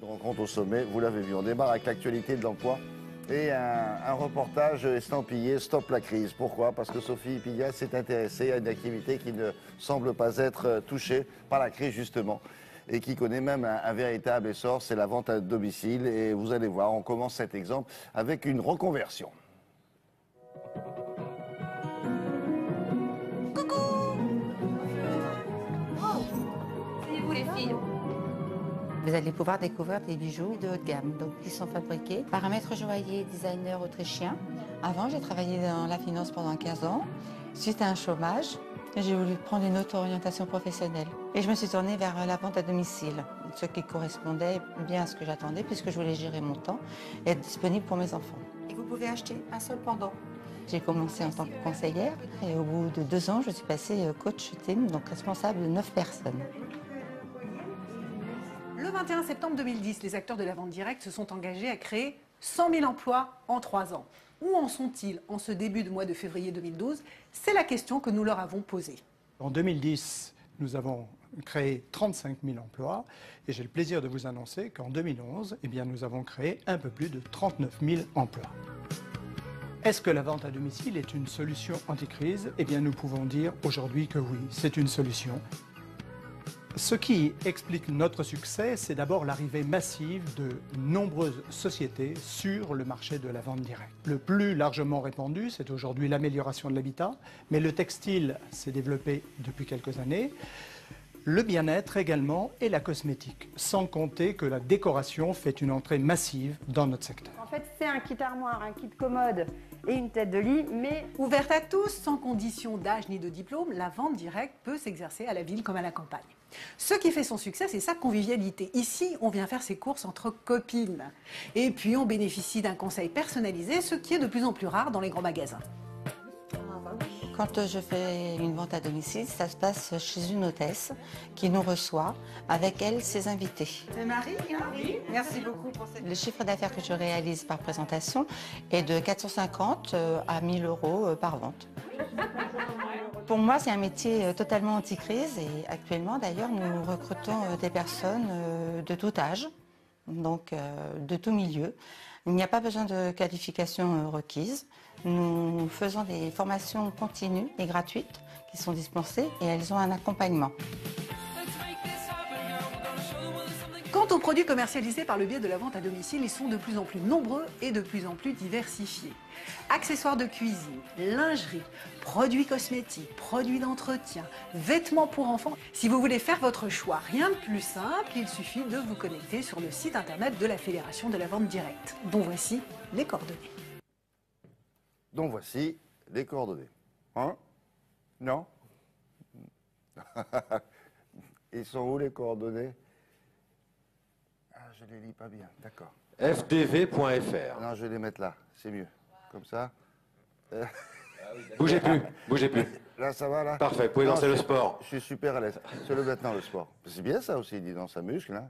Une rencontre au sommet, vous l'avez vu, on démarre avec l'actualité de l'emploi et un reportage estampillé Stop la crise. Pourquoi? Parce que Sophie Pigalle s'est intéressée à une activité qui ne semble pas être touchée par la crise justement et qui connaît même un véritable essor, c'est la vente à domicile. Et vous allez voir, on commence cet exemple avec une reconversion. C'est vous les filles. Vous allez pouvoir découvrir des bijoux de haute gamme, donc qui sont fabriqués par un maître joaillier designer autrichien. Avant, j'ai travaillé dans la finance pendant 15 ans. Suite à un chômage, j'ai voulu prendre une autre orientation professionnelle. Et je me suis tournée vers la vente à domicile, ce qui correspondait bien à ce que j'attendais, puisque je voulais gérer mon temps et être disponible pour mes enfants. Et vous pouvez acheter un seul pendant. J'ai commencé en tant que conseillère et au bout de 2 ans, je suis passée coach team, donc responsable de 9 personnes. Le 21 septembre 2010, les acteurs de la vente directe se sont engagés à créer 100 000 emplois en 3 ans. Où en sont-ils en ce début de mois de février 2012? C'est la question que nous leur avons posée. En 2010, nous avons créé 35 000 emplois et j'ai le plaisir de vous annoncer qu'en 2011, nous avons créé un peu plus de 39 000 emplois. Est-ce que la vente à domicile est une solution anti-crise? Nous pouvons dire aujourd'hui que oui, c'est une solution. Ce qui explique notre succès, c'est d'abord l'arrivée massive de nombreuses sociétés sur le marché de la vente directe. Le plus largement répandu, c'est aujourd'hui l'amélioration de l'habitat, mais le textile s'est développé depuis quelques années, le bien-être également et la cosmétique, sans compter que la décoration fait une entrée massive dans notre secteur. En fait, c'est un kit armoire, un kit commode et une tête de lit, mais ouverte à tous, sans condition d'âge ni de diplôme, la vente directe peut s'exercer à la ville comme à la campagne. Ce qui fait son succès, c'est sa convivialité. Ici, on vient faire ses courses entre copines. Et puis, on bénéficie d'un conseil personnalisé, ce qui est de plus en plus rare dans les grands magasins. Quand je fais une vente à domicile, ça se passe chez une hôtesse qui nous reçoit, avec elle ses invités. C'est Marie, hein? Oui. Merci beaucoup pour cette... Le chiffre d'affaires que je réalise par présentation est de 450 à 1000 euros par vente. Pour moi, c'est un métier totalement anti-crise et actuellement, d'ailleurs, nous recrutons des personnes de tout âge, donc de tout milieu. Il n'y a pas besoin de qualification requise. Nous faisons des formations continues et gratuites qui sont dispensées et elles ont un accompagnement. Quant aux produits commercialisés par le biais de la vente à domicile, ils sont de plus en plus nombreux et de plus en plus diversifiés. Accessoires de cuisine, lingerie, produits cosmétiques, produits d'entretien, vêtements pour enfants. Si vous voulez faire votre choix, rien de plus simple, il suffit de vous connecter sur le site internet de la Fédération de la vente directe, dont voici les coordonnées. Donc voici les coordonnées. Hein? Non? Ils sont où les coordonnées? Je les lis pas bien, d'accord. fdv.fr. Non, je vais les mettre là, c'est mieux. Comme ça. Bougez plus, bougez plus. Là, ça va, là? Parfait, vous pouvez lancer le sport. Je suis super à l'aise. C'est le maintenant, le sport. C'est bien ça aussi, dis donc, ça muscle, hein.